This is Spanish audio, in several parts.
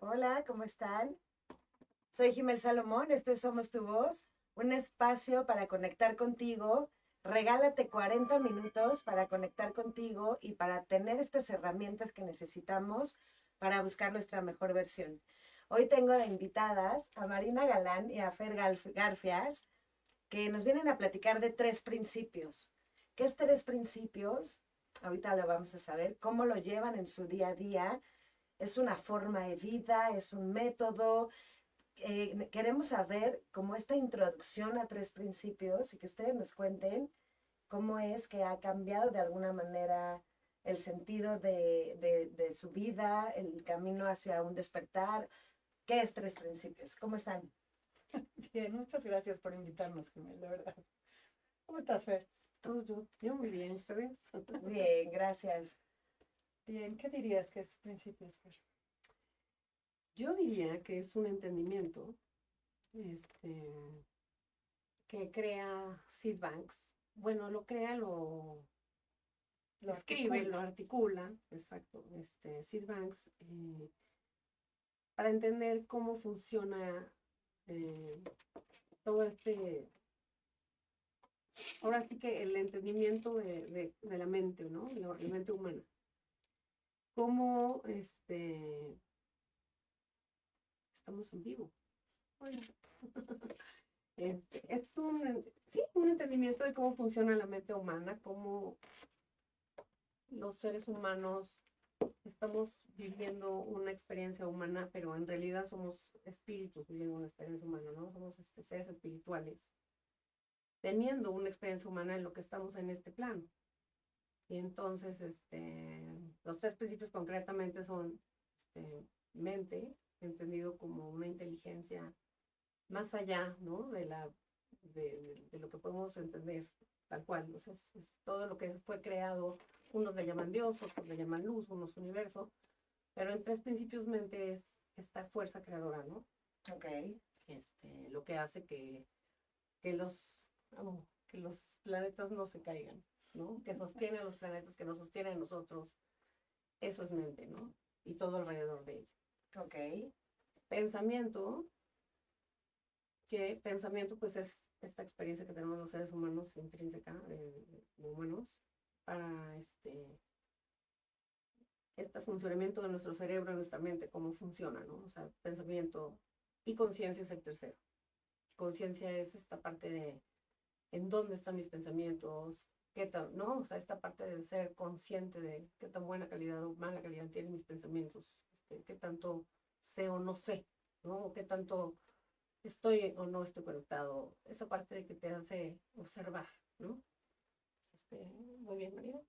Hola, ¿cómo están? Soy Jimel Salomón, esto es Somos Tu Voz, un espacio para conectar contigo. Regálate 40 minutos para conectar contigo y para tener estas herramientas que necesitamos para buscar nuestra mejor versión. Hoy tengo de invitadas a Marina Galán y a Fer Garfias, que nos vienen a platicar de tres principios. ¿Qué es tres principios? Ahorita lo vamos a saber, cómo lo llevan en su día a día. Es una forma de vida, es un método. Queremos saber cómo esta introducción a tres principios y que ustedes nos cuenten cómo es que ha cambiado de alguna manera el sentido de su vida, el camino hacia un despertar. ¿Qué es tres principios? ¿Cómo están? Bien, muchas gracias por invitarnos, Jimel, de verdad. ¿Cómo estás, Fer? Yo muy bien, ¿ustedes? Bien, gracias. Bien, ¿qué dirías que es principios, Fer? Yo diría que es un entendimiento que crea Sid Banks. Bueno, lo crea, lo escribe, articula. lo articula, exacto, Sid Banks, para entender cómo funciona eh, todo ahora sí que el entendimiento de la mente, ¿no? La mente humana. Cómo estamos en vivo. Oye. Es sí, un entendimiento de cómo funciona la mente humana, cómo los seres humanos estamos viviendo una experiencia humana, pero en realidad somos espíritus viviendo una experiencia humana, ¿no? Somos seres espirituales, teniendo una experiencia humana en lo que estamos en este plano. Y entonces, los tres principios concretamente son mente, entendido como una inteligencia más allá, ¿no? De lo que podemos entender tal cual. O sea, es todo lo que fue creado. Unos le llaman Dios, otros le llaman luz, unos universo. Pero en tres principios mente es esta fuerza creadora, ¿no? Ok. Lo que hace que los, que los planetas no se caigan, ¿no? Que sostiene a los planetas, que nos sostiene a nosotros. Eso es mente, ¿no? Y todo alrededor de ello. Ok. Pensamiento, que pensamiento pues es esta experiencia que tenemos los seres humanos intrínseca de humanos para este funcionamiento de nuestro cerebro, de nuestra mente, cómo funciona, ¿no? O sea, pensamiento y conciencia es el tercero. Conciencia es esta parte de en dónde están mis pensamientos, qué tan, ¿no? O sea, esta parte de ser consciente de qué tan buena calidad o mala calidad tienen mis pensamientos, qué tanto sé o no sé, ¿no? O qué tanto estoy o no estoy conectado, esa parte de que te hace observar, ¿no? Muy bien, Marina.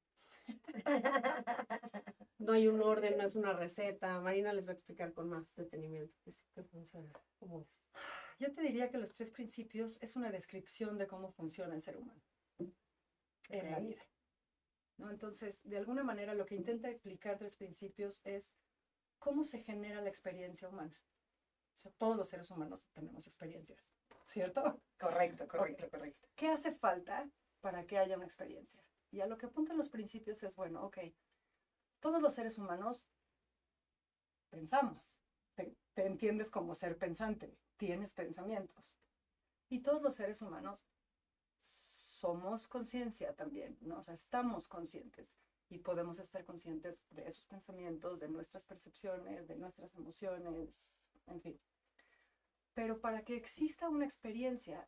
No hay un orden, no es una receta. Marina les va a explicar con más detenimiento qué funciona, cómo es. Yo te diría que los tres principios es una descripción de cómo funciona el ser humano en la vida, ¿no? Entonces, de alguna manera, lo que intenta explicar tres principios es cómo se genera la experiencia humana. O sea, todos los seres humanos tenemos experiencias, ¿cierto? Correcto, correcto, Ok. correcto. ¿Qué hace falta para que haya una experiencia? Y a lo que apuntan los principios es, bueno, ok, todos los seres humanos pensamos, te entiendes como ser pensante, tienes pensamientos. Y todos los seres humanos somos conciencia también, ¿no? O sea, estamos conscientes y podemos estar conscientes de esos pensamientos, de nuestras percepciones, de nuestras emociones, en fin. Pero para que exista una experiencia,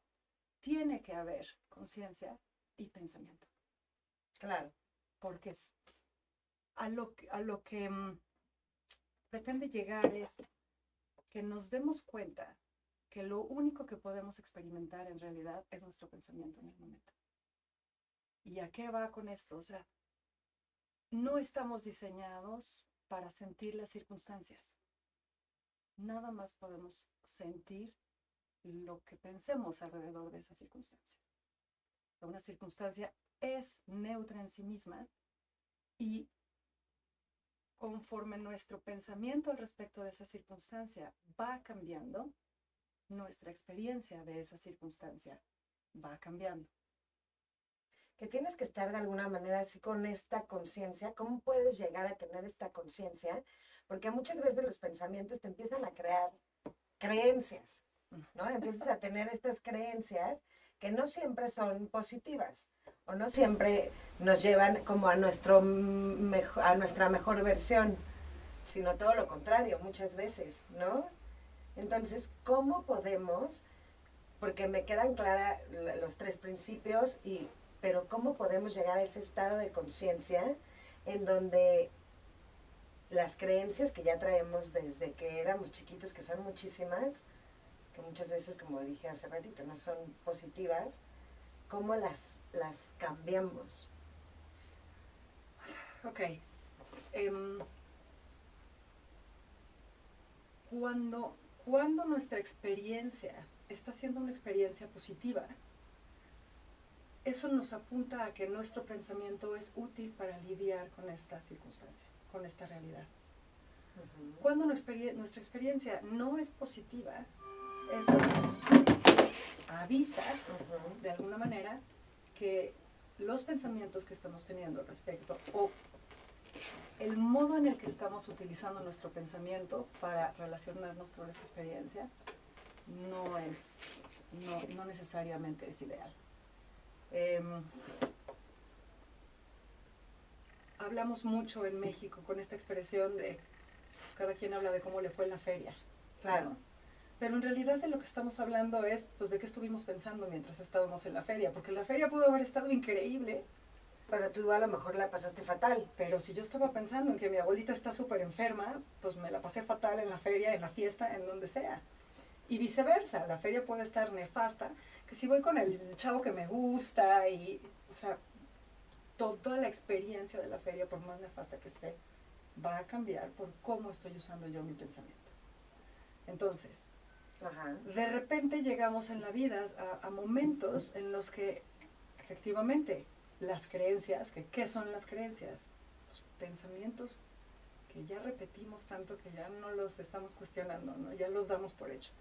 tiene que haber conciencia y pensamiento. Claro. Porque a lo que pretende llegar es que nos demos cuenta que lo único que podemos experimentar en realidad es nuestro pensamiento en el momento. ¿Y a qué va con esto? O sea, no estamos diseñados para sentir las circunstancias. Nada más podemos sentir lo que pensemos alrededor de esa circunstancia. Una circunstancia es neutra en sí misma y conforme nuestro pensamiento al respecto de esa circunstancia va cambiando, nuestra experiencia de esa circunstancia va cambiando. Que tienes que estar de alguna manera así con esta conciencia. ¿Cómo puedes llegar a tener esta conciencia Porque muchas veces los pensamientos te empiezan a crear creencias, ¿no? Empiezas a tener estas creencias que no siempre son positivas o no siempre nos llevan como a, a nuestra mejor versión, sino todo lo contrario muchas veces, ¿no? Entonces, ¿cómo podemos, porque me quedan claros los tres principios, pero cómo podemos llegar a ese estado de conciencia en donde las creencias que ya traemos desde que éramos chiquitos, que son muchísimas, que muchas veces, como dije hace ratito, no son positivas, cómo las cambiamos? Ok. Cuando nuestra experiencia está siendo una experiencia positiva, eso nos apunta a que nuestro pensamiento es útil para lidiar con esta circunstancia, con esta realidad. Cuando nuestra experiencia no es positiva, eso nos avisa, de alguna manera, que los pensamientos que estamos teniendo al respecto o el modo en el que estamos utilizando nuestro pensamiento para relacionarnos con esta experiencia no necesariamente es ideal. Hablamos mucho en México con esta expresión de, pues, cada quien habla de cómo le fue en la feria. Claro. ¿No? Pero en realidad de lo que estamos hablando es, pues, de qué estuvimos pensando mientras estábamos en la feria, porque la feria pudo haber estado increíble. Pero tú a lo mejor la pasaste fatal. Pero si yo estaba pensando en que mi abuelita está súper enferma, pues me la pasé fatal en la feria, en la fiesta, en donde sea. Y viceversa, la feria puede estar nefasta, que si voy con el chavo que me gusta y, o sea, toda la experiencia de la feria, por más nefasta que esté, va a cambiar por cómo estoy usando yo mi pensamiento. Entonces, de repente llegamos en la vida a momentos en los que, efectivamente, las creencias, ¿qué son las creencias? Los pensamientos que ya repetimos tanto que ya no los estamos cuestionando, ¿no? Ya los damos por hecho.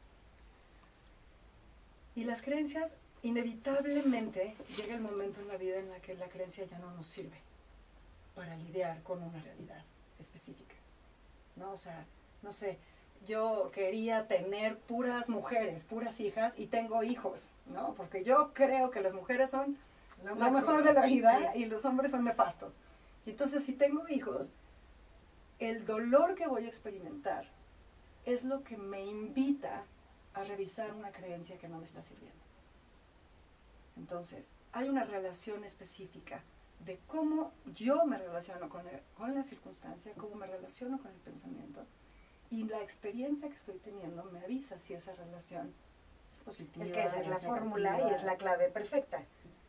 Y las creencias, inevitablemente, llega el momento en la vida en la que la creencia ya no nos sirve para lidiar con una realidad específica, ¿no? O sea, no sé, yo quería tener puras mujeres, puras hijas, y tengo hijos, ¿no? Porque yo creo que las mujeres son lo mejor de la vida, sí, y los hombres son nefastos. Y entonces, si tengo hijos, el dolor que voy a experimentar es lo que me invita a revisar una creencia que no me está sirviendo. Entonces, hay una relación específica de cómo yo me relaciono con la circunstancia, cómo me relaciono con el pensamiento, y la experiencia que estoy teniendo me avisa si esa relación es positiva. Es que esa es la fórmula y es la clave perfecta,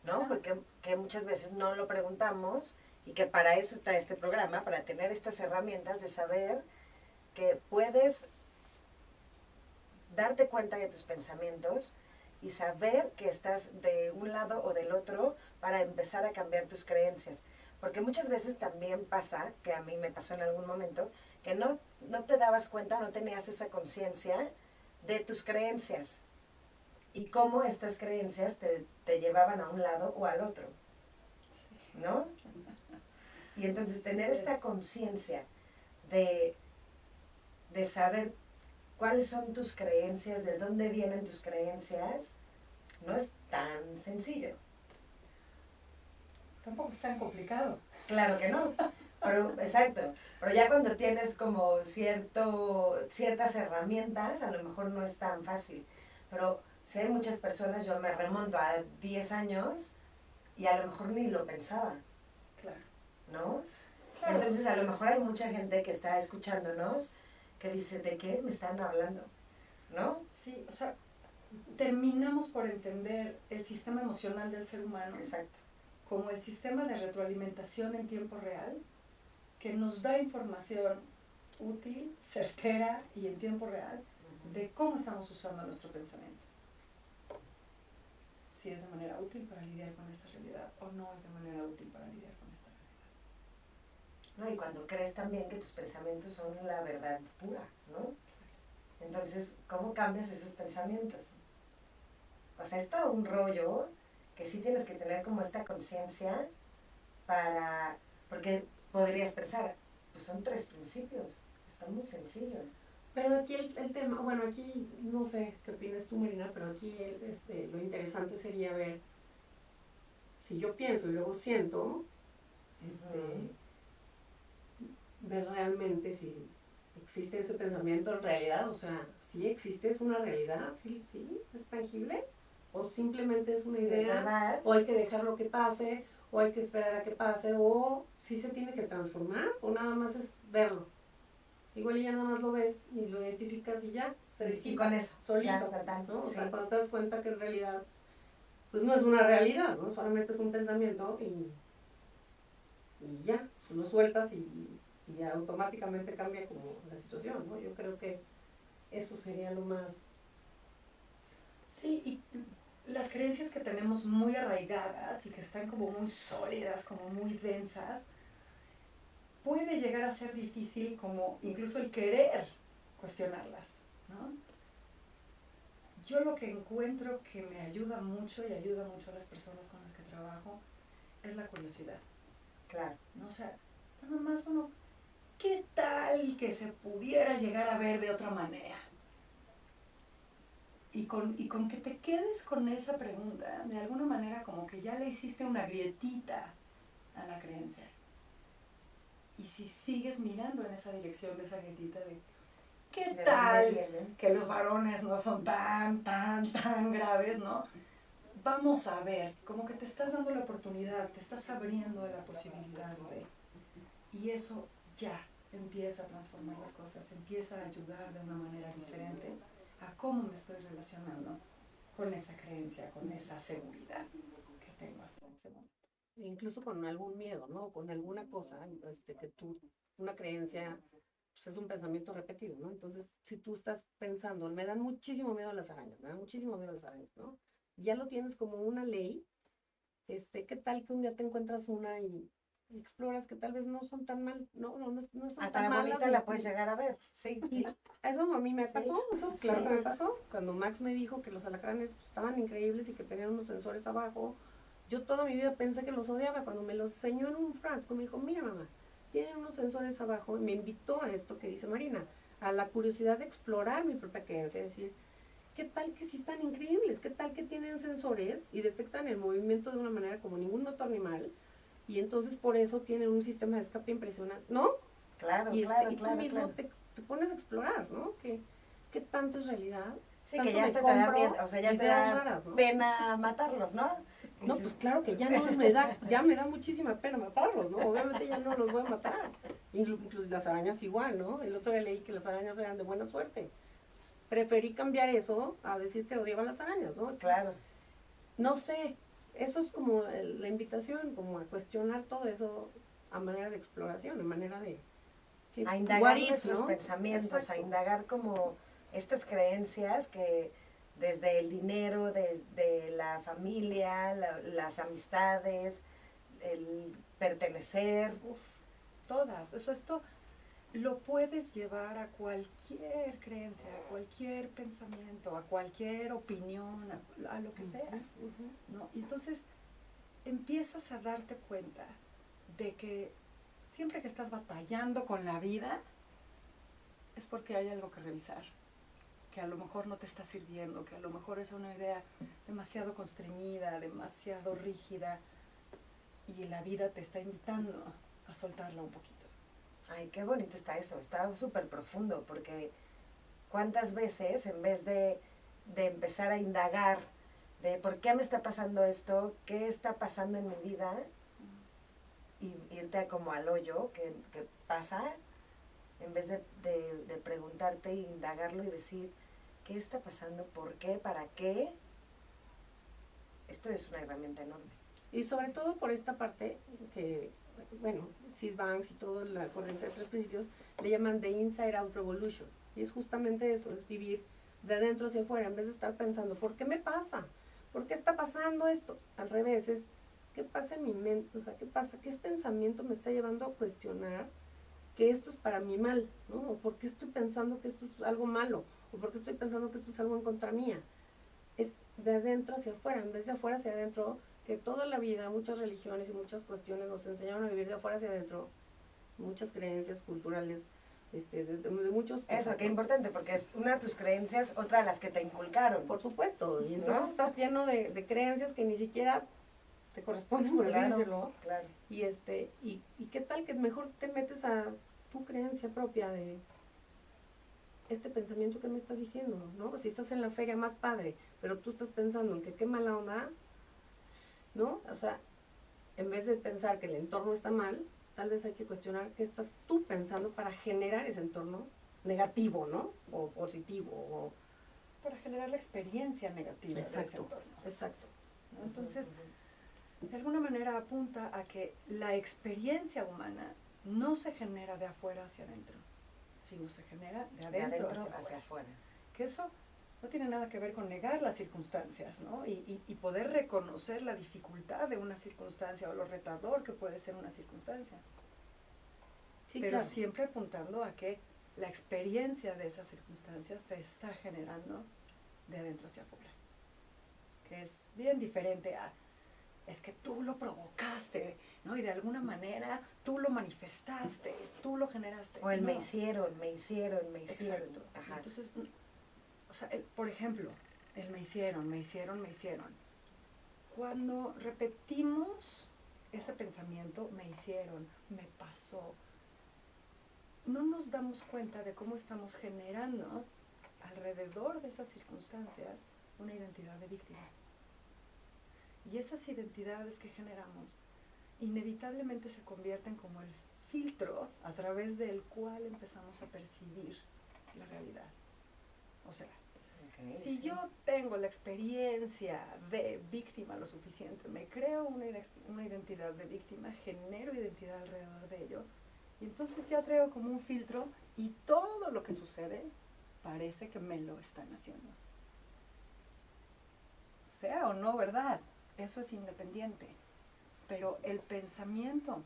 ¿no? Porque que muchas veces no lo preguntamos, y que para eso está este programa, para tener estas herramientas de saber que puedes darte cuenta de tus pensamientos y saber que estás de un lado o del otro para empezar a cambiar tus creencias. Porque muchas veces también pasa, que a mí me pasó en algún momento, que no te dabas cuenta, no tenías esa conciencia de tus creencias y cómo estas creencias te llevaban a un lado o al otro, ¿no? Y entonces tener esta conciencia de saber cuáles son tus creencias, de dónde vienen tus creencias, no es tan sencillo. Tampoco es tan complicado. Claro que no, pero exacto. Pero ya cuando tienes como ciertas herramientas, a lo mejor no es tan fácil. Pero si hay muchas personas, yo me remonto a 10 años y a lo mejor ni lo pensaba. Claro. ¿No? Claro. Entonces a lo mejor hay mucha gente que está escuchándonos que dice, ¿de qué me están hablando? ¿No? Sí, o sea, terminamos por entender el sistema emocional del ser humano. Exacto. Como el sistema de retroalimentación en tiempo real, que nos da información útil, certera y en tiempo real de cómo estamos usando nuestro pensamiento. Si es de manera útil para lidiar con esta realidad o no es de manera útil para lidiar con esta realidad. No, y cuando crees también que tus pensamientos son la verdad pura, ¿no? Entonces, ¿cómo cambias esos pensamientos? O sea, es todo un rollo que sí tienes que tener como esta conciencia porque podrías pensar, pues son 3 principios, está Está muy sencillo. Pero aquí el tema, bueno, aquí no sé qué opinas tú, Marina, pero aquí lo interesante sería ver si yo pienso y luego siento, ver realmente si existe ese pensamiento en realidad, o sea, si existe, es una realidad, sí, es tangible, o simplemente es una Sí, es idea, verdad. o hay que dejarlo que pase, o hay que esperar a que pase, o si se tiene que transformar, o nada más es verlo. Igual ya nada más lo ves y lo identificas y ya, se Y disipa con eso, solito, ya, total, ¿no? O sí. sea, cuando te das cuenta que en realidad, pues no es una realidad, ¿no? Solamente es un pensamiento y ya, lo sueltas y automáticamente cambia como la situación, ¿no? Yo creo que eso sería lo más... Sí, y las creencias que tenemos muy arraigadas y que están como muy sólidas, como muy densas, puede llegar a ser difícil como incluso el querer cuestionarlas, ¿no? Yo lo que encuentro que me ayuda mucho y ayuda mucho a las personas con las que trabajo es la curiosidad, Claro. ¿no? O sea, nada más uno, ¿qué tal que se pudiera llegar a ver de otra manera? Y con que te quedes con esa pregunta, de alguna manera como que ya le hiciste una grietita a la creencia. Y si sigues mirando en esa dirección de esa grietita de ¿qué ¿De tal dónde viene? que los varones no son tan graves, ¿no? Vamos a ver, como que te estás dando la oportunidad, te estás abriendo a la posibilidad de... Y eso ya empieza a transformar las cosas, empieza a ayudar de una manera diferente a cómo me estoy relacionando con esa creencia, con esa seguridad que tengo hasta ese momento. Incluso con algún miedo, ¿no? Con alguna cosa, que tú, una creencia, pues es un pensamiento repetido, ¿no? Entonces, si tú estás pensando, me dan muchísimo miedo las arañas, me dan muchísimo miedo las arañas, ¿no? Ya lo tienes como una ley, ¿qué tal que un día te encuentras una y exploras que tal vez no son tan mal, no son Hasta tan la malas. bonita la puedes llegar a ver. Sí, Y sí. eso a mí me Sí, pasó, eso claro sí. que me pasó. Cuando Max me dijo que los alacranes pues, estaban increíbles y que tenían unos sensores abajo, yo toda mi vida pensé que los odiaba. Cuando me los enseñó en un frasco, me dijo, mira mamá, tienen unos sensores abajo, y me invitó a esto que dice Marina, a la curiosidad de explorar mi propia creencia, decir, ¿qué tal que sí están increíbles? ¿Qué tal que tienen sensores y detectan el movimiento de una manera como ningún otro animal? Y entonces por eso tienen un sistema de escape impresionante, ¿no? Claro, Y, claro, y tú claro, mismo claro. te pones a explorar, ¿no? ¿Qué tanto es realidad? Sí, que Tanto ya me hasta te da compro miedo, o sea, ya te ideas da raras, ¿no? pena matarlos, ¿no? No, pues claro que ya no me da, ya me da muchísima pena matarlos, ¿no? Obviamente ya no los voy a matar. Incluso las arañas igual, ¿no? El otro día leí que las arañas eran de buena suerte. Preferí cambiar eso a decir que odiaba las arañas, ¿no? Entonces, Claro. no sé, eso es como la invitación, como a cuestionar todo eso a manera de exploración, a manera de... Sí, A what indagar if, nuestros ¿no? pensamientos, a Exacto. indagar como estas creencias que desde el dinero, desde la familia, las amistades, el pertenecer. Uf, todas. Eso esto lo puedes llevar a cualquier creencia, a cualquier pensamiento, a cualquier opinión, a lo que sea, ¿no? Y entonces empiezas a darte cuenta de que siempre que estás batallando con la vida es porque hay algo que revisar, que a lo mejor no te está sirviendo, que a lo mejor es una idea demasiado constreñida, demasiado rígida, y la vida te está invitando a soltarla un poquito. Ay, qué bonito está eso, está súper profundo, porque cuántas veces en vez de empezar a indagar de por qué me está pasando esto, qué está pasando en mi vida, y irte como al hoyo que pasa, en vez de preguntarte e indagarlo y decir, ¿qué está pasando? ¿Por qué? ¿Para qué? Esto es una herramienta enorme. Y sobre todo por esta parte que, bueno, Sid Banks y toda la corriente de 3 principios le llaman The Inside Out Revolution. Y es justamente eso, es vivir de adentro hacia afuera, en vez de estar pensando, ¿por qué me pasa? ¿Por qué está pasando esto? Al revés, es, ¿qué pasa en mi mente? O sea, ¿qué pasa? ¿Qué pensamiento me está llevando a cuestionar que esto es para mi mal? ¿No? ¿O por qué estoy pensando que esto es algo malo? ¿O por qué estoy pensando que esto es algo en contra mía? Es de adentro hacia afuera, en vez de afuera hacia adentro, que toda la vida muchas religiones y muchas cuestiones nos enseñaron a vivir de afuera hacia adentro, muchas creencias culturales de muchos Eso, cosas, qué ¿no? importante, porque es una de tus creencias, otra de las que te inculcaron. Por supuesto, y entonces ¿No? estás lleno de creencias que ni siquiera te corresponden, por así Claro, decirlo. claro. Y qué tal que mejor te metes a tu creencia propia de este pensamiento que me está diciendo, ¿no? Si estás en la feria, más padre, pero tú estás pensando en que qué mala onda, ¿no? O sea, en vez de pensar que el entorno está mal, tal vez hay que cuestionar qué estás tú pensando para generar ese entorno negativo, ¿no? O positivo, o... Para generar la experiencia negativa de ese Exacto, entorno. exacto. ¿No? Entonces, de alguna manera apunta a que la experiencia humana no se genera de afuera hacia adentro, sino se genera de De adentro, adentro hacia hacia afuera. afuera. Que eso no tiene nada que ver con negar las circunstancias, ¿no? Y poder reconocer la dificultad de una circunstancia o lo retador que puede ser una circunstancia. Sí, pero claro. siempre apuntando a que la experiencia de esas circunstancias se está generando de adentro hacia afuera. Que es bien diferente a, es que tú lo provocaste, ¿no? Y de alguna manera tú lo manifestaste, tú lo generaste. O el No. me hicieron, me hicieron, me hicieron. Exacto. Ajá. Entonces, o sea, por ejemplo, el me hicieron, me hicieron, me hicieron. Cuando repetimos ese pensamiento, me hicieron, me pasó, no nos damos cuenta de cómo estamos generando alrededor de esas circunstancias una identidad de víctima. Y esas identidades que generamos inevitablemente se convierten como el filtro a través del cual empezamos a percibir la realidad. O sea, Okay, si sí. yo tengo la experiencia de víctima lo suficiente, me creo una identidad de víctima, genero identidad alrededor de ello, y entonces ya traigo como un filtro y todo lo que sucede parece que me lo están haciendo. Sea o no verdad, eso es independiente. Pero el pensamiento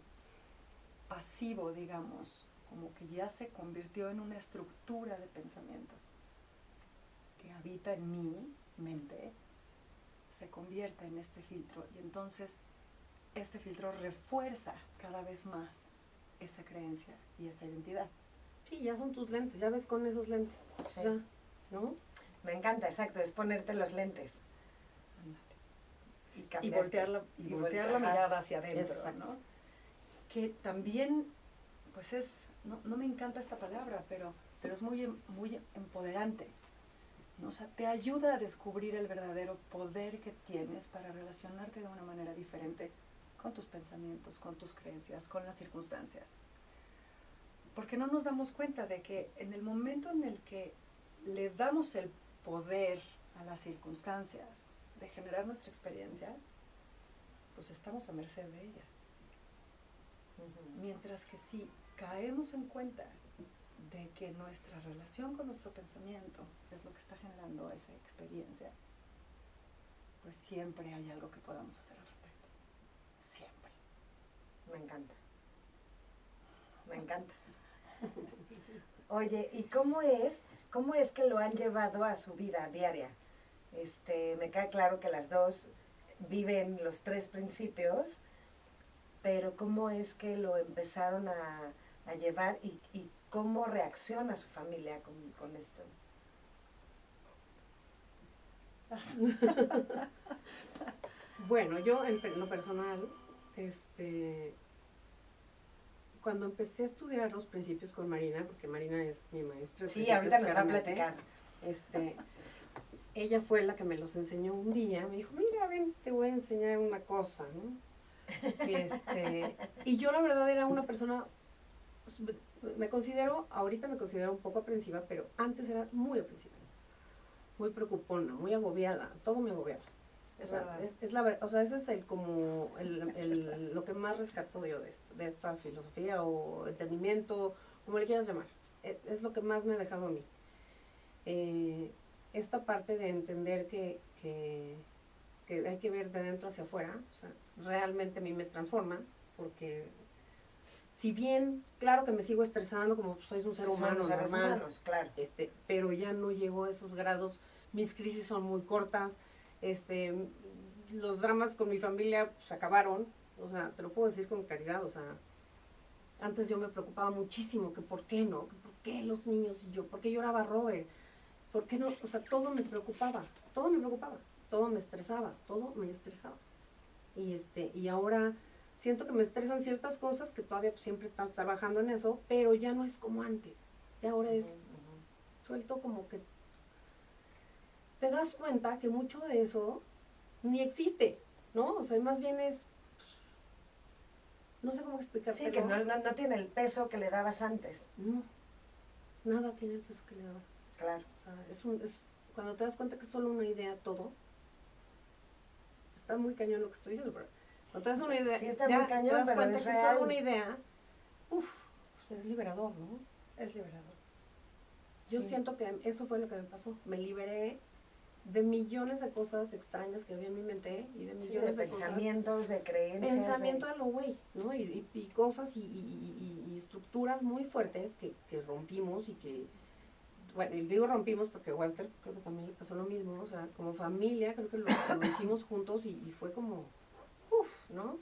pasivo, digamos, como que ya se convirtió en una estructura de pensamiento que habita en mi mente, se convierte en este filtro y entonces este filtro refuerza cada vez más esa creencia y esa identidad. Sí, ya son tus lentes, ya ves con esos lentes. Sí. Ya, ¿no? Me encanta, exacto, es ponerte los lentes. Y cambiarte. voltear la mirada hacia adentro, Exacto. ¿no? Que también, pues no me encanta esta palabra, pero es muy empoderante, ¿no? O sea, te ayuda a descubrir el verdadero poder que tienes para relacionarte de una manera diferente con tus pensamientos, con tus creencias, con las circunstancias. Porque no nos damos cuenta de que en el momento en el que le damos el poder a las circunstancias de generar nuestra experiencia, pues estamos a merced de ellas. Mientras que si caemos en cuenta de que nuestra relación con nuestro pensamiento es lo que está generando esa experiencia, pues siempre hay algo que podamos hacer al respecto. Siempre. Me encanta. Me encanta. Oye, ¿y cómo es que lo han llevado a su vida diaria? Me queda claro que las dos viven los tres principios, pero ¿cómo es que lo empezaron a llevar y cómo reacciona su familia con esto? Bueno, yo en lo personal, cuando empecé a estudiar los principios con Marina, porque Marina es mi maestra. Sí, ahorita nos va a claramente, platicar. Ella fue la que me los enseñó un día. Me dijo, mira, ven, te voy a enseñar una cosa, ¿no? Y yo la verdad era una persona, ahorita me considero un poco aprensiva, pero antes era muy aprensiva, muy preocupona, muy agobiada, todo me agobiaba. Es verdad. Es la verdad, o sea, ese es lo que más rescato yo de esta filosofía o entendimiento, como le quieras llamar. Es lo que más me ha dejado a mí. Esta parte de entender que hay que ver de dentro hacia afuera, o sea, realmente a mí me transforma, porque si bien, claro que me sigo estresando como soy un ser humano normal, claro. Pero ya no llego a esos grados, mis crisis son muy cortas, los dramas con mi familia pues acabaron, o sea, te lo puedo decir con claridad, o sea, antes yo me preocupaba muchísimo, que por qué no, qué los niños y yo? ¿Por qué lloraba Robert? ¿Por qué no? O sea, todo me preocupaba, todo me estresaba, todo me estresaba. Y ahora siento que me estresan ciertas cosas que todavía pues, siempre estamos trabajando en eso, pero ya no es como antes. Ya ahora es suelto como que te das cuenta que mucho de eso ni existe, ¿no? O sea, más bien es, no sé cómo explicar, Sí, pero que no tiene el peso que le dabas antes. no, nada tiene el peso que le daba. Claro. O sea, cuando te das cuenta que es solo una idea todo, está muy cañón lo que estoy diciendo, pero cuando te das una idea, Sí, está ya muy cañón, te das pero cuenta es que es real. solo una idea, pues es liberador, ¿no? Es liberador. Yo Sí. siento que eso fue lo que me pasó. Me liberé de millones de cosas extrañas que había en mi mente y de Sí, millones de de cosas. pensamientos, de creencias. Pensamiento a lo güey, ¿no? Y cosas y estructuras muy fuertes que rompimos y que, bueno, y digo rompimos porque Walter creo que también le pasó lo mismo, o sea, como familia creo que lo hicimos juntos y fue como, ¿no?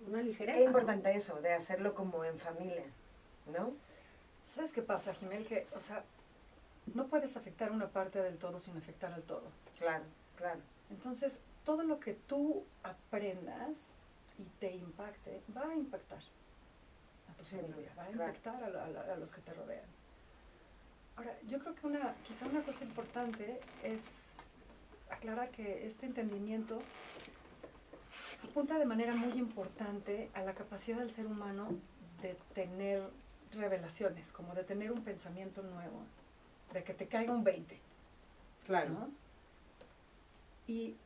Una ligereza. Qué importante eso, de hacerlo como en familia, ¿no? ¿Sabes qué pasa, Jimel? Que, o sea, no puedes afectar una parte del todo sin afectar al todo. Claro, claro. Entonces, todo lo que tú aprendas y te impacte, va a impactar a tu Sin familia, duda, va a claro. impactar a los que te rodean. Ahora, yo creo que quizá una cosa importante es aclarar que este entendimiento apunta de manera muy importante a la capacidad del ser humano de tener revelaciones, como de tener un pensamiento nuevo, de que te caiga un 20. Claro. ¿No? Y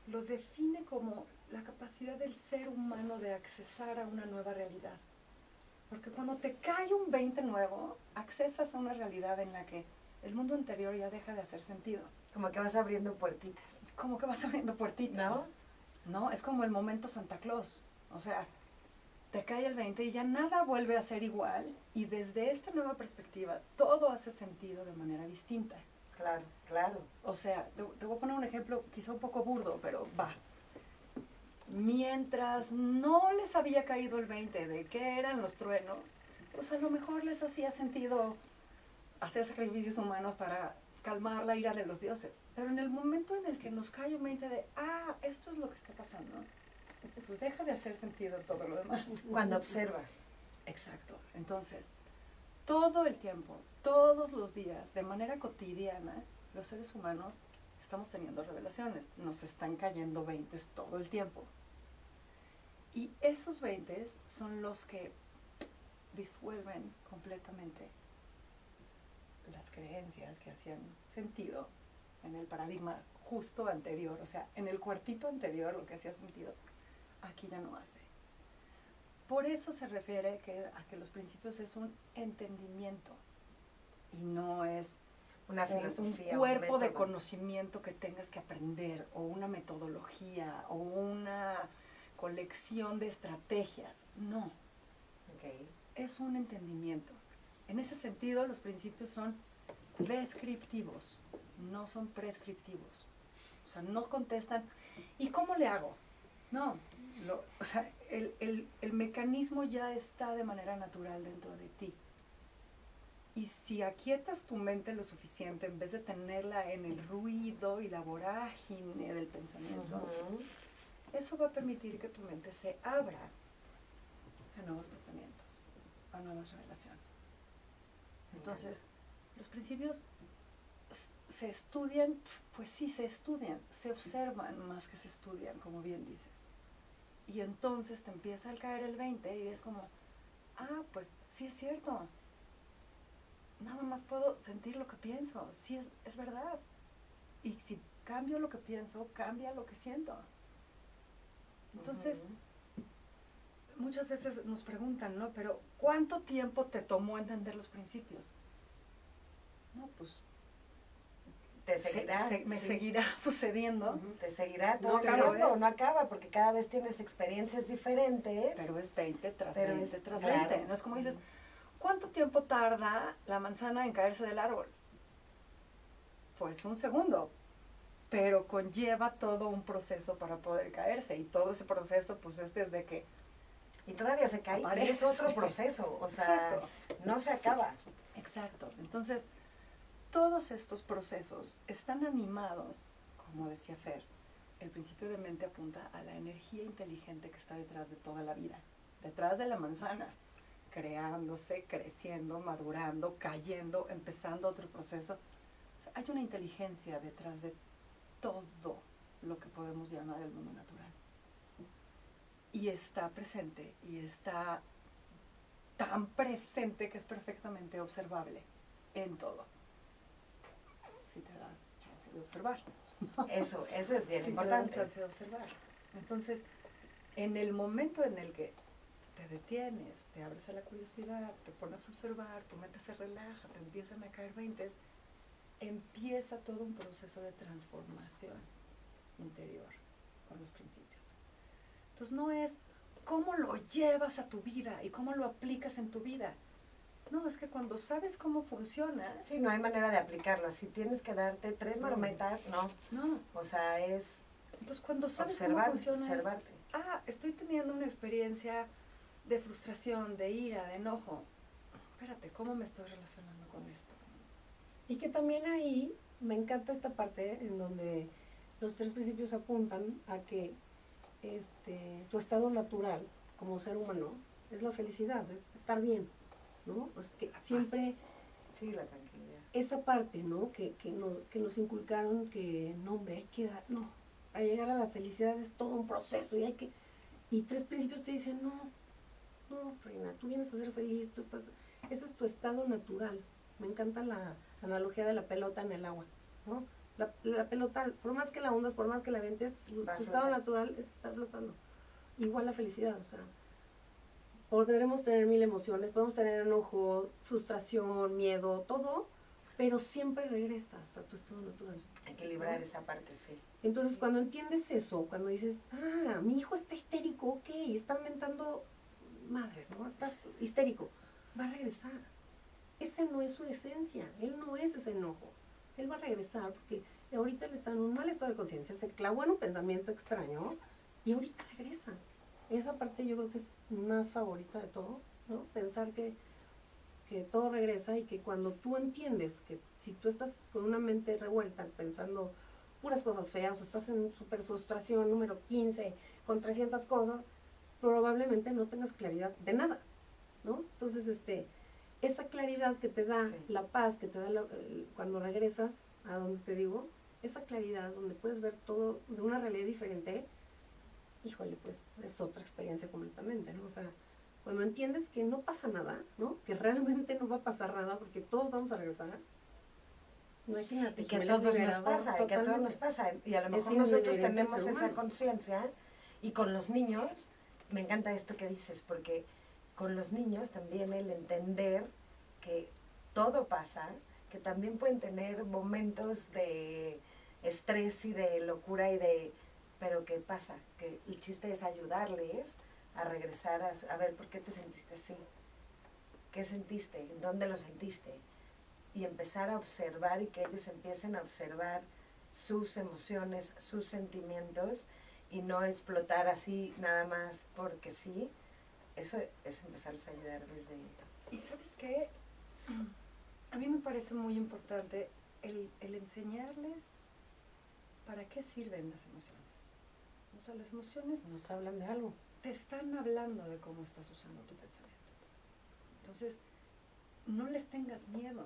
lo define como la capacidad del ser humano de accesar a una nueva realidad. Porque cuando te cae un 20 nuevo, accesas a una realidad en la que el mundo anterior ya deja de hacer sentido. Como que vas abriendo puertitas. Como que vas abriendo puertitas. ¿No? Es como el momento Santa Claus. O sea, te cae el 20 y ya nada vuelve a ser igual. Y desde esta nueva perspectiva, todo hace sentido de manera distinta. Claro, claro. O sea, te voy a poner un ejemplo quizá un poco burdo, pero va. Mientras no les había caído el 20 de qué eran los truenos, pues a lo mejor les hacía sentido hacer sacrificios humanos para calmar la ira de los dioses. Pero en el momento en el que nos cae un 20 de, esto es lo que está pasando, pues deja de hacer sentido todo lo demás. Cuando observas. Exacto. Entonces, todo el tiempo, todos los días, de manera cotidiana, los seres humanos estamos teniendo revelaciones. Nos están cayendo 20 todo el tiempo. Y esos 20 son los que disuelven completamente las creencias que hacían sentido en el paradigma justo anterior. O sea, en el cuartito anterior lo que hacía sentido, aquí ya no hace. Por eso se refiere a que los principios es un entendimiento y no es Una filosofía. un cuerpo de método. conocimiento que tengas que aprender o una metodología o una colección de estrategias. No, Okay. es un entendimiento. En ese sentido, los principios son descriptivos, no son prescriptivos. O sea, no contestan, ¿y cómo le hago? No, o sea, el mecanismo ya está de manera natural dentro de ti. Y si aquietas tu mente lo suficiente, en vez de tenerla en el ruido y la vorágine del pensamiento, eso va a permitir que tu mente se abra a nuevos pensamientos, a nuevas revelaciones. Entonces, los principios se estudian, pues sí, se estudian, se observan más que se estudian, como bien dices. Y entonces te empieza a caer el 20 y es como, pues sí es cierto. Nada más puedo sentir lo que pienso, sí es verdad. Y si cambio lo que pienso, cambia lo que siento. Entonces, muchas veces nos preguntan, ¿no? Pero, ¿cuánto tiempo te tomó entender los principios? No, pues Te seguirá. me seguirá sucediendo. Te seguirá todo No, el claro, tiempo, no acaba, porque cada vez tienes experiencias diferentes. Pero es 20 tras Pero 20 es- tras claro. 20. No es como dices, ¿cuánto tiempo tarda la manzana en caerse del árbol? Pues un segundo, pero conlleva todo un proceso para poder caerse y todo ese proceso pues es desde que Y todavía se cae y es Aparece. otro proceso, o sea, Exacto. no se acaba. Exacto. Entonces, todos estos procesos están animados, como decía Fer, el principio de mente apunta a la energía inteligente que está detrás de toda la vida, detrás de la manzana, creándose, creciendo, madurando, cayendo, empezando otro proceso. O sea, hay una inteligencia detrás de todo lo que podemos llamar el mundo natural. Y está presente, y está tan presente que es perfectamente observable en todo. Si te das chance de observar. Eso es bien Si importante. te das chance de observar. Entonces, en el momento en el que te detienes, te abres a la curiosidad, te pones a observar, tu mente se relaja, te empiezan a caer veintes, empieza todo un proceso de transformación interior con los principios. Entonces no es cómo lo llevas a tu vida y cómo lo aplicas en tu vida. No, es que cuando sabes cómo funciona, Sí, no hay manera de aplicarlo, así tienes que darte 3 Sí. marometas, no. no. O sea, es Entonces cuando sabes observar, cómo funciona, observarte. estoy teniendo una experiencia de frustración, de ira, de enojo. Espérate, ¿cómo me estoy relacionando con esto? Y que también ahí me encanta esta parte en donde los 3 principios apuntan a que tu estado natural como ser humano es la felicidad, es estar bien, ¿no? Pues que La paz. siempre Sí, la tranquilidad. esa parte, ¿no? Que nos inculcaron que, no, hombre, hay que dar, no, para llegar a la felicidad es todo un proceso y hay que, y 3 principios te dicen, no, no, Reina, tú vienes a ser feliz, ese es tu estado natural. Me encanta la analogía de la pelota en el agua, ¿no? La pelota, por más que la hundas, por más que la avientes, tu estado natural es estar flotando. Igual la felicidad, o sea, podremos tener 1000 emociones, podemos tener enojo, frustración, miedo, todo, pero siempre regresas a tu estado natural. Equilibrar esa parte, sí. Entonces, Sí. cuando entiendes eso, cuando dices, mi hijo está histérico, ok, está mentando madres, ¿no? Está histérico, va a regresar. Esa no es su esencia, él no es ese enojo. Él va a regresar porque ahorita él está en un mal estado de conciencia, se clavó en un pensamiento extraño y ahorita regresa. Esa parte yo creo que es más favorita de todo, ¿no? Pensar que todo regresa y que cuando tú entiendes que si tú estás con una mente revuelta pensando puras cosas feas o estás en super frustración número 15 con 300 cosas, probablemente no tengas claridad de nada, ¿no? Entonces, esa claridad que te da Sí. la paz, que te da cuando regresas a donde te digo, esa claridad donde puedes ver todo de una realidad diferente, híjole, pues es otra experiencia completamente, ¿no? O sea, cuando entiendes que no pasa nada, ¿no? Que realmente no va a pasar nada porque todos vamos a regresar. Imagínate. Y que a Jimena, es todos nos liberador, pasa, y que a todos nos totalmente. pasa. Y a lo Es mejor nosotros inherente al tenemos ser esa humano. conciencia. Y con los niños, me encanta esto que dices, porque con los niños también el entender que todo pasa, que también pueden tener momentos de estrés y de locura pero ¿qué pasa? Que el chiste es ayudarles a regresar a ver por qué te sentiste así, qué sentiste, dónde lo sentiste, y empezar a observar y que ellos empiecen a observar sus emociones, sus sentimientos y no explotar así nada más porque sí. Eso es empezarlos a ayudar desde... ¿Y sabes qué? A mí me parece muy importante el enseñarles para qué sirven las emociones. O sea, las emociones Nos hablan de algo. te están hablando de cómo estás usando tu pensamiento. Entonces, no les tengas miedo.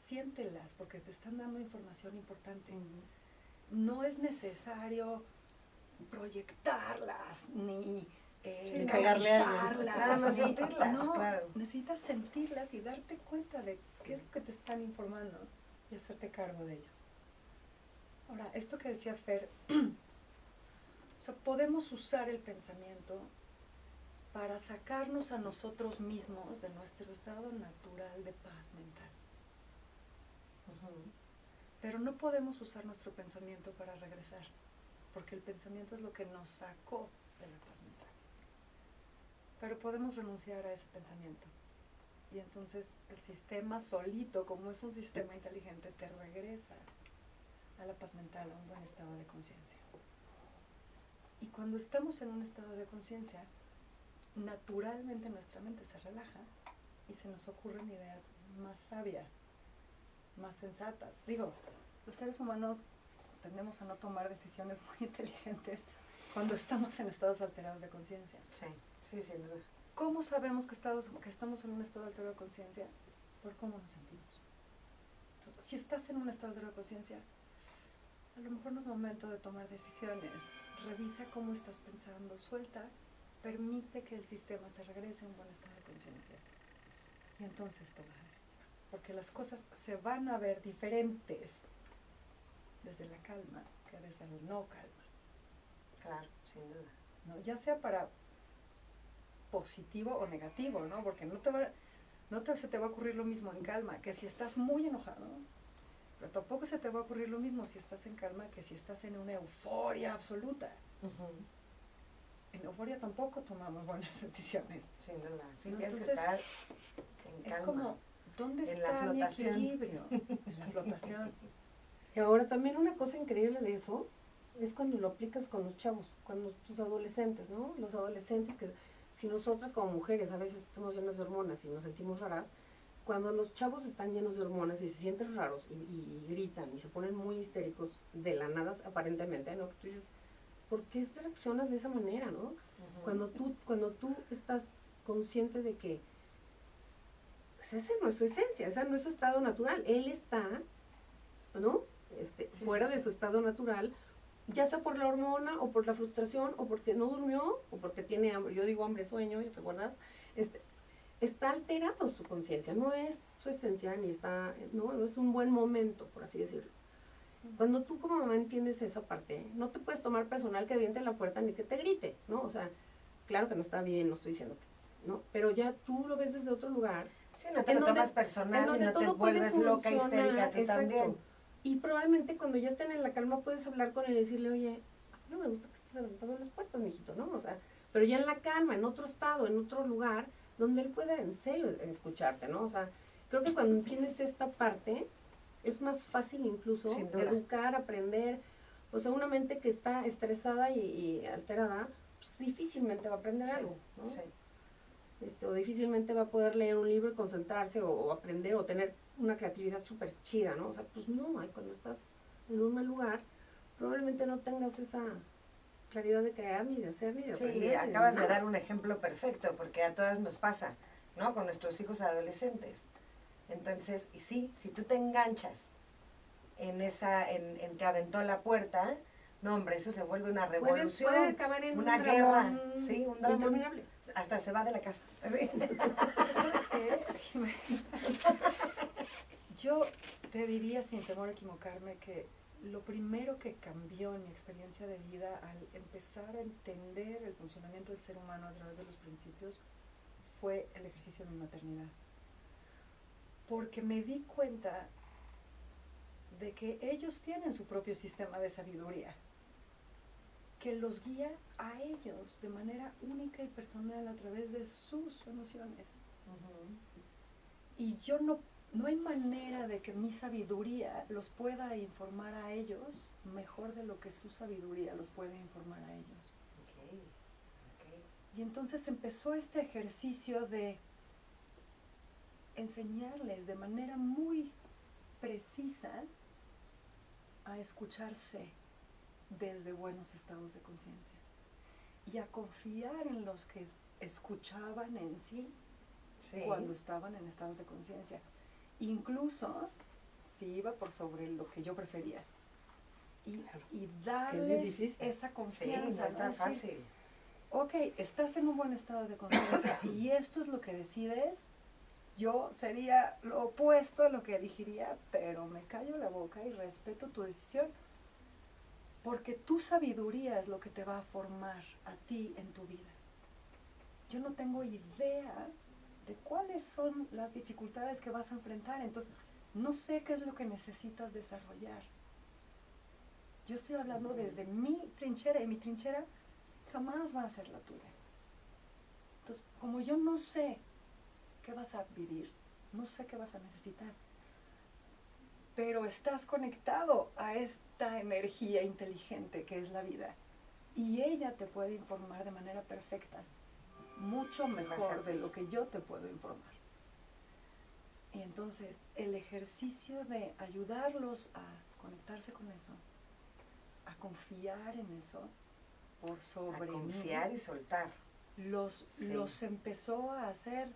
Siéntelas porque te están dando información importante. No es necesario proyectarlas ni Ni pegarle a alguien. canalizarlas, Nada más ni- sentirlas, no, claro. necesitas sentirlas y darte cuenta de qué es lo que te están informando y hacerte cargo de ello. Ahora, esto que decía Fer, o sea, podemos usar el pensamiento para sacarnos a nosotros mismos de nuestro estado natural de paz mental. Pero no podemos usar nuestro pensamiento para regresar, porque el pensamiento es lo que nos sacó de la paz mental. Pero podemos renunciar a ese pensamiento. Y entonces el sistema solito, como es un sistema inteligente, te regresa a la paz mental, a un buen estado de conciencia. Y cuando estamos en un estado de conciencia, naturalmente nuestra mente se relaja y se nos ocurren ideas más sabias, más sensatas. Digo, los seres humanos tendemos a no tomar decisiones muy inteligentes cuando estamos en estados alterados de conciencia. Sí, sí, sin duda. ¿Cómo sabemos que estamos en un estado alterado de conciencia? Por cómo nos sentimos. Entonces, si estás en un estado alterado de conciencia, a lo mejor no es momento de tomar decisiones. Revisa cómo estás pensando, suelta, permite que el sistema te regrese a un buen estado de conciencia. Y entonces toma la decisión. Porque las cosas se van a ver diferentes desde la calma que desde la no calma. Claro, sin duda. ¿No? Ya sea para positivo o negativo, ¿no? Porque se te va a ocurrir lo mismo en calma que si estás muy enojado, pero tampoco se te va a ocurrir lo mismo si estás en calma que si estás en una euforia absoluta. En euforia tampoco tomamos buenas decisiones. Sin duda. Sí, ¿No? tienes Entonces, que estar en calma. es como, ¿dónde En la está mi flotación. equilibrio? En la flotación. Y ahora también una cosa increíble de eso es cuando lo aplicas con los chavos, cuando tus adolescentes, ¿no? Los adolescentes que si nosotras como mujeres a veces estamos llenas de hormonas y nos sentimos raras, cuando los chavos están llenos de hormonas y se sienten raros y gritan y se ponen muy histéricos de la nada aparentemente, ¿no? Tú dices, ¿por qué reaccionas de esa manera, no? Cuando tú estás consciente de que pues esa no es su esencia, esa no es su estado natural, él está, ¿no? Fuera de su estado natural, ya sea por la hormona o por la frustración o porque no durmió o porque tiene hambre, yo digo hambre sueño, ¿te acuerdas? Está alterado su conciencia, no es su esencia ni está, no es un buen momento, por así decirlo. Cuando tú como mamá entiendes esa parte, no te puedes tomar personal que aviente la puerta ni que te grite, ¿no? O sea, claro que no está bien, no estoy diciendo que, ¿no? Pero ya tú lo ves desde otro lugar. Sí, no te lo tomas personal y no te vuelves loca, histérica tú también. Y probablemente cuando ya estén en la calma puedes hablar con él y decirle, oye, a mí no me gusta que estés aventando las puertas, mijito, ¿no? O sea, pero ya en la calma, en otro estado, en otro lugar, donde él pueda en serio escucharte, ¿no? O sea, creo que cuando tienes esta parte, es más fácil incluso educar, aprender. O sea, una mente que está estresada y alterada, pues difícilmente va a aprender algo, ¿no? Sí. O difícilmente va a poder leer un libro y concentrarse o aprender o tener una creatividad súper chida, ¿no? O sea, pues no, cuando estás en un mal lugar, probablemente no tengas esa claridad de crear, ni de hacer, ni de aprender. Sí, acabas de dar un ejemplo perfecto, porque a todas nos pasa, ¿no? Con nuestros hijos adolescentes. Entonces, y sí, si tú te enganchas en que aventó la puerta, no, hombre, eso se vuelve una revolución, puede acabar en una un guerra, dramón sí, un drama interminable. hasta se va de la casa. Sí. ¿Sabes qué? Yo te diría, sin temor a equivocarme, que lo primero que cambió en mi experiencia de vida al empezar a entender el funcionamiento del ser humano a través de los principios fue el ejercicio de mi maternidad. Porque me di cuenta de que ellos tienen su propio sistema de sabiduría, que los guía a ellos de manera única y personal a través de sus emociones. Y yo no hay manera de que mi sabiduría los pueda informar a ellos mejor de lo que su sabiduría los puede informar a ellos. Okay. Y entonces empezó este ejercicio de enseñarles de manera muy precisa a escucharse desde buenos estados de conciencia y a confiar en los que escuchaban en sí, cuando estaban en estados de conciencia, incluso si iba por sobre lo que yo prefería, y darles esa confianza. Sí, no es tan fácil. Ok, estás en un buen estado de conciencia y esto es lo que decides. Yo sería lo opuesto a lo que elegiría, pero me callo la boca y respeto tu decisión, porque tu sabiduría es lo que te va a formar a ti en tu vida. Yo no tengo idea de cuáles son las dificultades que vas a enfrentar, entonces no sé qué es lo que necesitas desarrollar. Yo estoy hablando desde mi trinchera, y mi trinchera jamás va a ser la tuya. Entonces, como yo no sé qué vas a vivir, no sé qué vas a necesitar, pero estás conectado a esta energía inteligente que es la vida, y ella te puede informar de manera perfecta mucho mejor de Demasiados. lo que yo te puedo informar. Y entonces el ejercicio de ayudarlos a conectarse con eso, a confiar en eso, por A sobre confiar y soltar. los Sí. empezó a hacer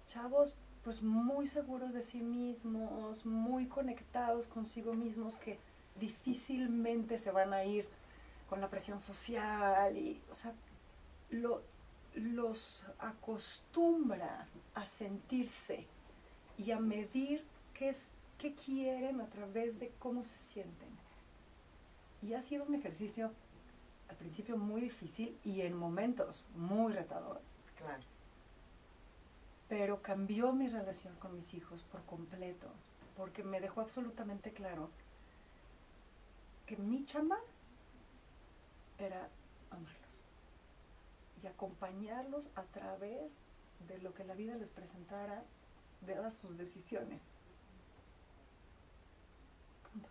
chavos pues muy seguros de sí mismos, muy conectados consigo mismos, que difícilmente se van a ir con la presión social y, o sea, los acostumbra a sentirse y a medir qué quieren a través de cómo se sienten. Y ha sido un ejercicio al principio muy difícil y en momentos muy retador. Claro. Pero cambió mi relación con mis hijos por completo, porque me dejó absolutamente claro que mi chamba era amarlos y acompañarlos a través de lo que la vida les presentara, dadas sus decisiones. Punto.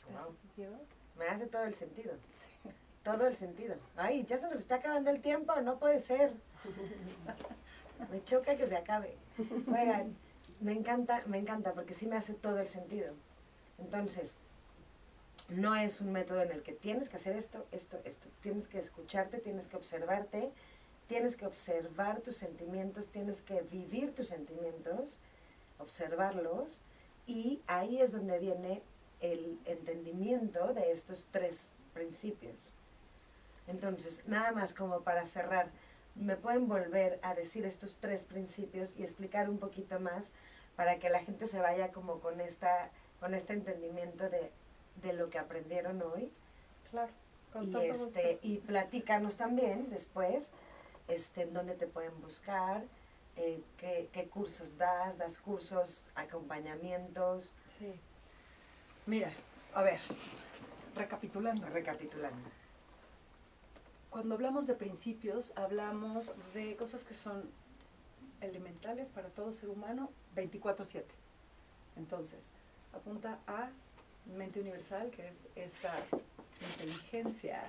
¿Te Wow. hace sentido? Me hace todo el sentido. Sí. Todo el sentido. Ay, ya se nos está acabando el tiempo, no puede ser. Me choca que se acabe. Oigan, me encanta, porque sí me hace todo el sentido. Entonces, no es un método en el que tienes que hacer esto. Tienes que escucharte, tienes que observarte, tienes que observar tus sentimientos, tienes que vivir tus sentimientos, observarlos, y ahí es donde viene el entendimiento de estos 3 principios. Entonces, nada más como para cerrar, ¿me pueden volver a decir estos 3 principios y explicar un poquito más para que la gente se vaya como con este entendimiento de lo que aprendieron hoy? Claro, con Y, todo gusto. y platícanos también después en dónde te pueden buscar, qué cursos das cursos, acompañamientos, Sí. Mira, a ver, recapitulando. recapitulando. Cuando hablamos de principios, hablamos de cosas que son elementales para todo ser humano 24/7. Entonces, apunta a mente universal, que es esta inteligencia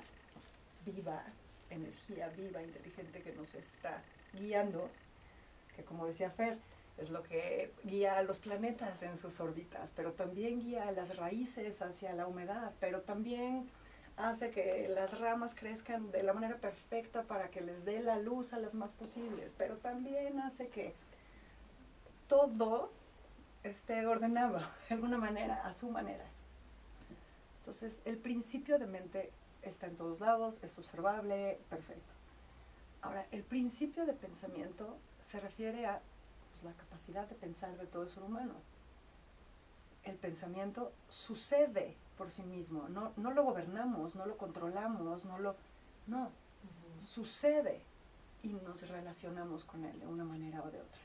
viva, energía viva, inteligente, que nos está guiando, que como decía Fer, es lo que guía a los planetas en sus órbitas, pero también guía a las raíces hacia la humedad, pero también hace que las ramas crezcan de la manera perfecta para que les dé la luz a las más posibles, pero también hace que todo esté ordenado de alguna manera, a su manera. Entonces, el principio de mente está en todos lados, es observable, perfecto. Ahora, el principio de pensamiento se refiere a pues, la capacidad de pensar de todo ser humano. El pensamiento sucede por sí mismo, no lo gobernamos, no lo controlamos, no, sucede y nos relacionamos con él de una manera o de otra.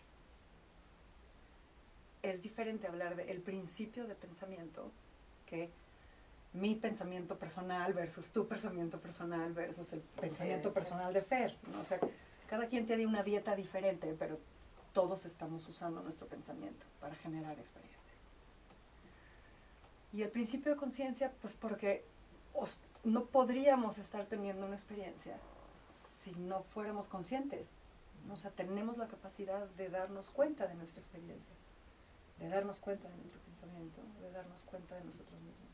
Es diferente hablar del principio de pensamiento que mi pensamiento personal versus tu pensamiento personal versus el pensamiento personal de Fer, ¿no? O sea, cada quien tiene una dieta diferente, pero todos estamos usando nuestro pensamiento para generar experiencia. Y el principio de conciencia, pues porque no podríamos estar teniendo una experiencia si no fuéramos conscientes. O sea, tenemos la capacidad de darnos cuenta de nuestra experiencia, de darnos cuenta de nuestro pensamiento, de darnos cuenta de nosotros mismos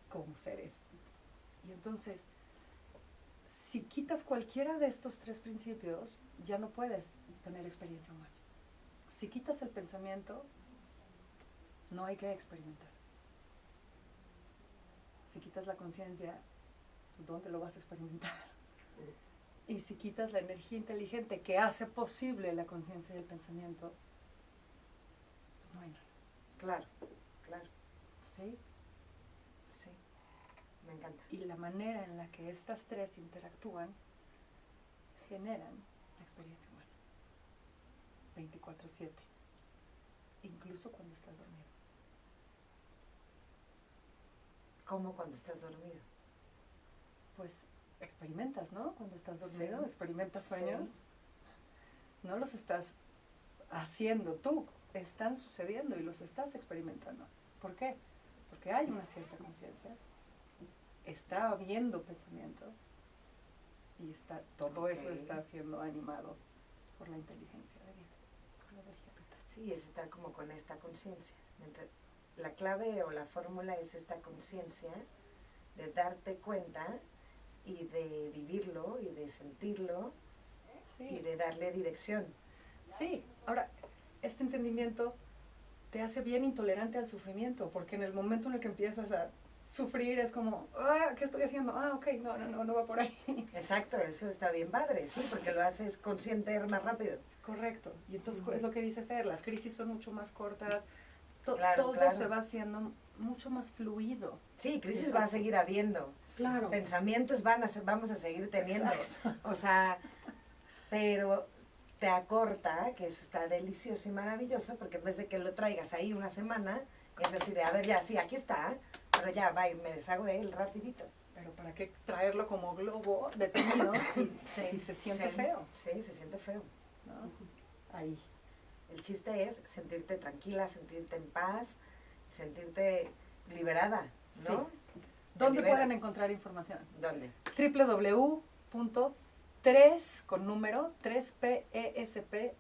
como seres. Y entonces, si quitas cualquiera de estos 3 principios, ya no puedes tener experiencia humana. Si quitas el pensamiento, no hay que experimentar. Si quitas la conciencia, ¿dónde lo vas a experimentar? Y si quitas la energía inteligente que hace posible la conciencia y el pensamiento, pues no hay nada. Claro. ¿Sí? Sí. Me encanta. Y la manera en la que estas 3 interactúan generan la experiencia humana 24/7, incluso cuando estás dormido. ¿Cómo cuando estás dormido? Pues experimentas, ¿no? Cuando estás dormido, Sí. experimentas sueños. Sí. No los estás haciendo tú, están sucediendo y los estás experimentando. ¿Por qué? Porque hay una cierta conciencia, está habiendo pensamiento Y todo eso Ok. está siendo animado por la inteligencia de vida, por la energía vital. Sí, es estar como con esta conciencia. La clave o la fórmula es esta conciencia de darte cuenta y de vivirlo y de sentirlo y Sí, de darle dirección. sí. Ahora, este entendimiento te hace bien intolerante al sufrimiento, porque en el momento en el que empiezas a sufrir es como, ah, ¿qué estoy haciendo? Ah, ok, no va por ahí. Exacto, eso está bien padre, sí, porque lo haces consciente más rápido. Correcto. Y entonces Ujú. es lo que dice Fer, las crisis son mucho más cortas, Claro, todo claro. se va haciendo mucho más fluido. Sí, crisis va a seguir habiendo. Claro. Pensamientos vamos a seguir teniendo. Exacto. O sea, pero te acorta, que eso está delicioso y maravilloso, porque en vez de que lo traigas ahí una semana, es así de, a ver, ya, sí, aquí está, pero ya, va y me deshago de él rapidito. Pero ¿para qué traerlo como globo detenido si, Sí, si se siente sí, feo? Sí, se siente feo. ¿No? Ahí. El chiste es sentirte tranquila, sentirte en paz, sentirte liberada, ¿no? Te ¿Dónde libera. pueden encontrar información? ¿Dónde? www.3 con número 3pesp.org.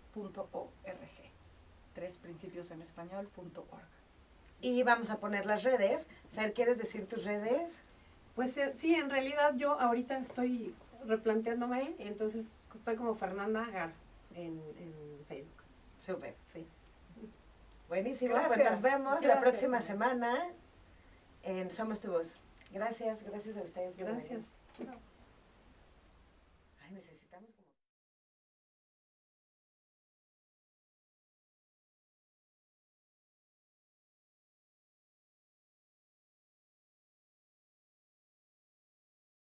3 principios en español.org. Y vamos a poner las redes. Fer, ¿quieres decir tus redes? Pues sí, en realidad yo ahorita estoy replanteándome, entonces estoy como Fernanda Gar en Facebook. Súper. Sí. Buenísimo. Pues Gracias. nos vemos la Gracias, próxima Julia. semana en Somos tu Voz. Gracias, gracias a ustedes. por venir. Gracias.